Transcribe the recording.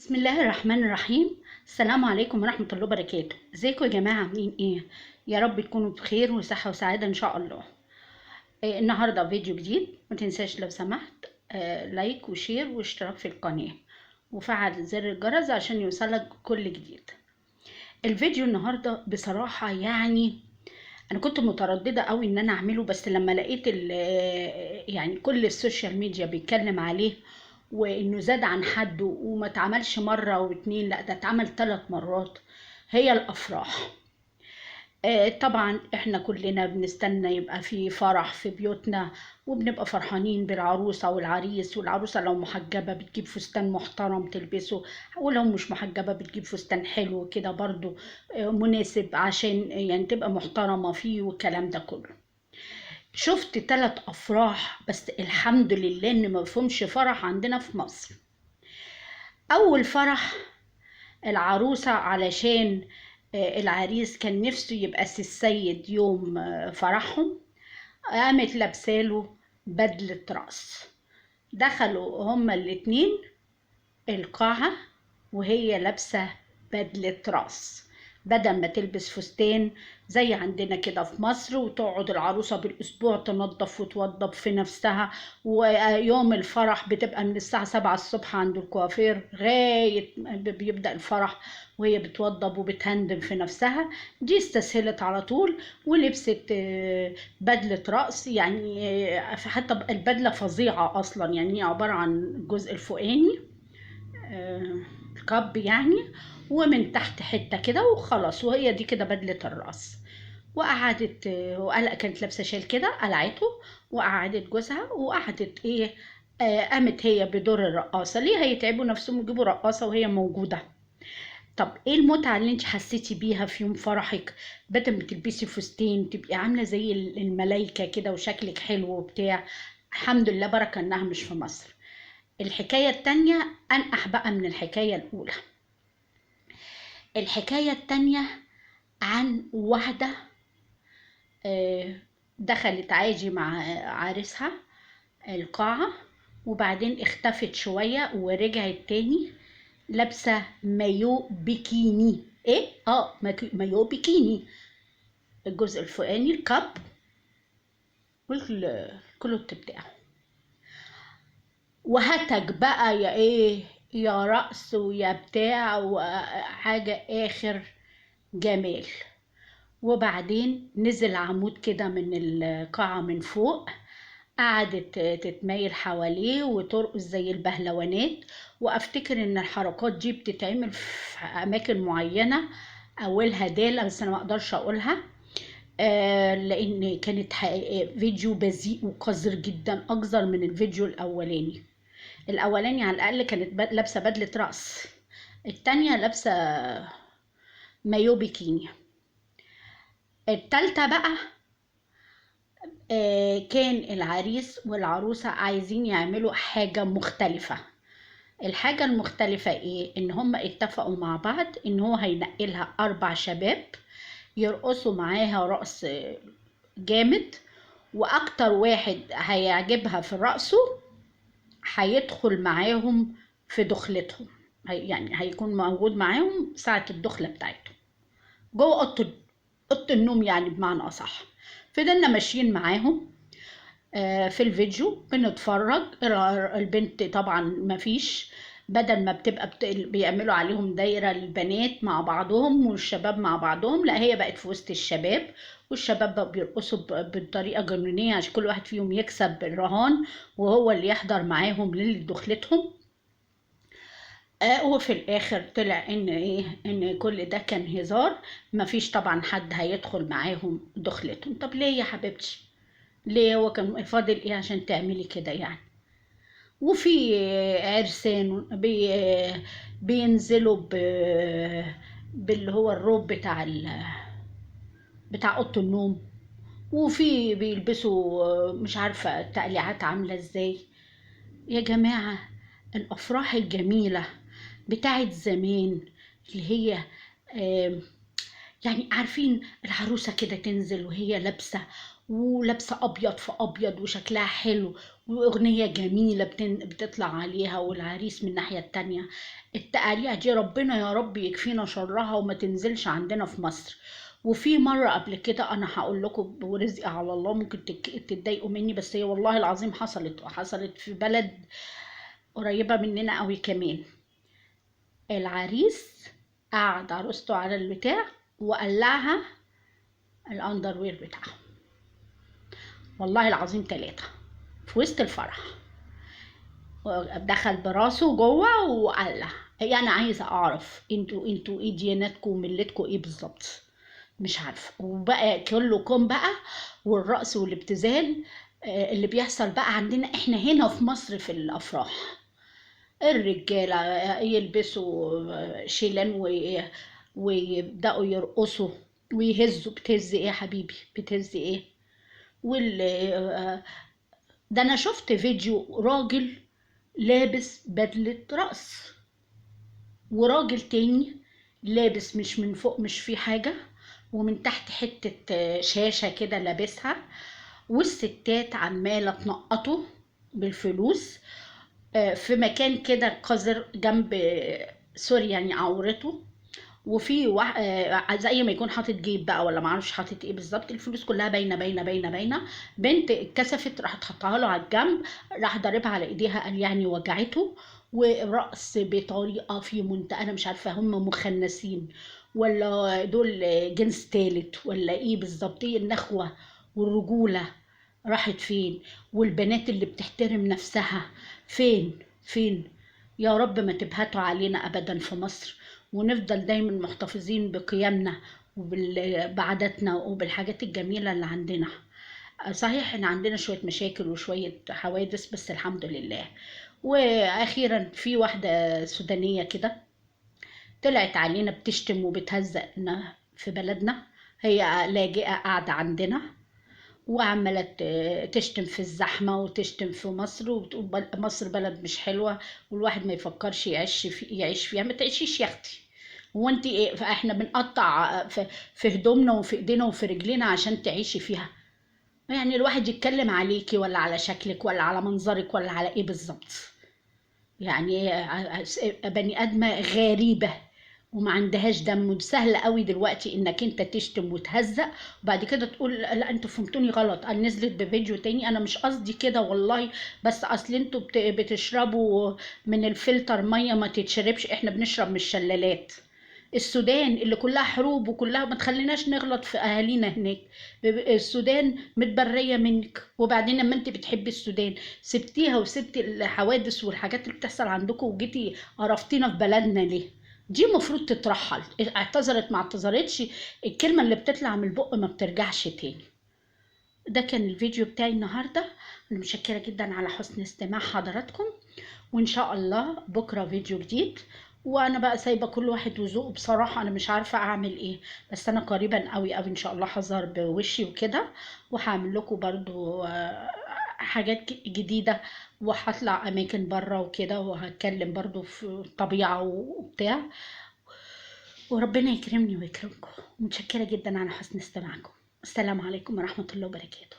بسم الله الرحمن الرحيم. السلام عليكم ورحمة الله وبركاته. ازيكم يا جماعة، عاملين ايه؟ يا رب تكونوا بخير وصحة وسعادة ان شاء الله. النهاردة فيديو جديد. ما تنساش لو سمحت لايك وشير واشتراك في القناة وفعل زر الجرس عشان يوصلك كل جديد. الفيديو النهاردة بصراحة يعني انا كنت مترددة قوي ان انا اعمله، بس لما لقيت يعني كل السوشيال ميديا بيتكلم عليه وانه زاد عن حده وما اتعملش مرة واتنين، لا ده اتعمل 3 مرات. هي الافراح. طبعا احنا كلنا بنستنى يبقى في فرح في بيوتنا، وبنبقى فرحانين بالعروسة والعريس، والعروسة لو محجبة بتجيب فستان محترم تلبسه، ولو مش محجبة بتجيب فستان حلو كده برضو مناسب عشان يعني تبقى محترمة فيه والكلام ده كله. شفت 3 أفراح بس الحمد لله إن ما فيهمش فرح عندنا في مصر. أول فرح العروسة علشان العريس كان نفسه يبقى سي السيد يوم فرحهم، قامت لابساله بدلة رأس. دخلوا هما الاتنين القاعة وهي لابسة بدلة رأس، بدل ما تلبس فستان زي عندنا كده في مصر وتقعد العروسة بالأسبوع تنظف وتوضب في نفسها، ويوم الفرح بتبقى من الساعة 7 الصبح عند الكوافير لغاية بيبدأ الفرح وهي بتوضب وبتهندم في نفسها. دي استسهلت على طول ولبست بدلة رأس، يعني حتى البدلة فظيعة أصلا، يعني هي عبارة عن الجزء الفوقاني الكاب يعني، ومن تحت حته كده وخلاص، وهي دي كده بدله الراس. وقعدت وقلق، كانت لابسه شال كده قلعته، وقعدت جوزها وقعدت ايه قامت هي بدور الرقاصه. ليه هيتعبوا نفسهم يجيبوا رقاصه وهي موجوده؟ طب ايه المتعه اللي انت حسيتي بيها في يوم فرحك؟ بدل ما تلبسي فستان تبقي عامله زي الملايكه كده وشكلك حلو وبتاع. الحمد لله بركه انها مش في مصر. الحكاية التانية أنقح بقى من الحكاية الأولى. الحكاية التانية عن واحدة دخلت عادي مع عريسها القاعة، وبعدين اختفت شوية ورجعت تاني لابسة مايو بيكيني. ايه مايو بيكيني، الجزء الفوقاني الكاب والكلوت بتاعه، وهتك بقى يا ايه يا رقص ويا بتاع وحاجة اخر جمال. وبعدين نزل عمود كده من القاعة من فوق، قعدت تتمايل حواليه وترقص زي البهلوانات. وافتكر ان الحركات دي بتتعمل في اماكن معينة، اولها دالة بس انا ما اقدرش اقولها لان كانت فيديو بذيء وقذر جدا، اقذر من الفيديو الاولاني. الاولاني على الاقل كانت لابسه بدله راس، التانية لابسه مايو بيكيني. التالتة بقى كان العريس والعروسة عايزين يعملوا حاجة مختلفة. الحاجة المختلفة ايه؟ ان هم اتفقوا مع بعض ان هو هينقلها 4 شباب يرقصوا معاها رقص جامد، واكتر واحد هيعجبها في رقصه هيدخل معاهم في دخلتهم، يعني هيكون موجود معاهم ساعة الدخلة بتاعتهم جوه أوضة النوم، يعني بمعنى أصح. فضلنا ماشيين معاهم في الفيديو بنتفرج. البنت طبعا مفيش، بدل ما بتبقى بيعملوا عليهم دايرة البنات مع بعضهم والشباب مع بعضهم، لا هي بقت في وسط الشباب، والشباب بقى بيرقصوا بطريقة جنونية عشان كل واحد فيهم يكسب الرهان وهو اللي يحضر معاهم لدخلتهم. وفي الاخر طلع ان ايه، ان كل ده كان هزار، مفيش طبعا حد هيدخل معاهم دخلتهم. طب ليه يا حبيبتي؟ ليه؟ هو كان فاضل ايه عشان تعملي كده يعني؟ وفي عرسان بينزلوا باللي هو الروب بتاع اوضه النوم، وفي بيلبسوا مش عارفه تقليعات عامله ازاي. يا جماعه الافراح الجميله بتاعت زمان اللي هي آم، يعني عارفين العروسة كده تنزل وهي لابسة ولابسه ابيض في ابيض وشكلها حلو، واغنيه جميله بتطلع عليها، والعريس من الناحيه التانية. التقاليع دي ربنا يا رب يكفينا شرها وما تنزلش عندنا في مصر. وفي مره قبل كده انا هقول لكم ورزقي على الله، ممكن تتضايقوا مني، بس هي والله العظيم حصلت، وحصلت في بلد قريبه مننا قوي كمان. العريس قعد عروسته على البتاع وقلعها الاندروير بتاعها، والله العظيم 3 في وسط الفرح. دخل براسه جوه وقلع. هي انا عايزه اعرف انتوا ايه دياناتكم وملتكم ايه بالظبط؟ مش عارفه. وبقى كلكم بقى والرقص والابتذال اللي بيحصل بقى عندنا احنا هنا في مصر في الافراح. الرجاله يلبسوا شيلان ويبداوا يرقصوا ويهزوا. بتهز ايه يا حبيبي؟ بتهز ايه؟ وال ده انا شفت فيديو راجل لابس بدلة رقص، وراجل تاني لابس مش من فوق مش في حاجة، ومن تحت حتة شاشة كده لابسها، والستات عمالة تنقطوا بالفلوس في مكان كده قذر جنب سوري يعني عورته. وفي زي ما يكون حاطط جيب بقى ولا معرفش حاطط ايه بالظبط، الفلوس كلها باينه باينه باينه باينه. بنت اتكسفت راحت حطها له على الجنب، راح ضاربها على ايديها، قال يعني وجعته. ورقص بطريقه في منتهى، انا مش عارفه هم مخنثين ولا دول جنس تالت ولا ايه بالظبط. ايه النخوه والرجوله راحت فين؟ والبنات اللي بتحترم نفسها فين؟ فين؟ يا رب ما تبهتوا علينا ابدا في مصر، ونفضل دايما محتفظين بقيمنا وبعاداتنا وبالحاجات الجميلة اللي عندنا. صحيح ان عندنا شوية مشاكل وشوية حوادث، بس الحمد لله. واخيرا في واحدة سودانية كده طلعت علينا بتشتم وبتهزقنا في بلدنا. هي لاجئة قاعدة عندنا وعمالة تشتم في الزحمة وتشتم في مصر، وتقول مصر بلد مش حلوة والواحد ما يفكرش يعيش فيها. ما تعيشيش يا اختي. هو انت ايه؟ فاحنا بنقطع في هدومنا وفي ايدينا وفي رجلينا عشان تعيشي فيها؟ يعني الواحد يتكلم عليكي ولا على شكلك ولا على منظرك ولا على ايه بالظبط؟ يعني بني ادمه غريبه وما عندهاش دم. سهل قوي دلوقتي انك انت تشتم وتهزق وبعد كده تقول لا انتوا فهمتوني غلط. انا نزلت بفيديو تاني، انا مش قصدي كده والله، بس اصل انتوا بتشربوا من الفلتر ميه ما تتشربش، احنا بنشرب من الشلالات. السودان اللي كلها حروب وكلها، ما تخليناش نغلط في اهالينا هناك. السودان متبريه منك، وبعدين لما انت بتحبي السودان سبتيها وسبتي الحوادث والحاجات اللي بتحصل عندكم وجيتي قرفتينا في بلدنا ليه؟ دي المفروض تترحل. اعتذرت ما اعتذرتش، الكلمه اللي بتطلع من البق ما بترجعش تاني. ده كان الفيديو بتاعي النهارده. انا متشكره جدا على حسن استماع حضراتكم، وان شاء الله بكره فيديو جديد. وانا بقى سايبه كل واحد وذوقه بصراحه، انا مش عارفه اعمل ايه، بس انا قريبا قوي قوي ان شاء الله هظهر بوشي وكده، وهعمل لكم برضو حاجات جديده، وهطلع اماكن بره وكده، وهتكلم برضو في الطبيعه وبتاع. وربنا يكرمني ويكرمكم. متشكره جدا على حسن استماعكم. السلام عليكم ورحمه الله وبركاته.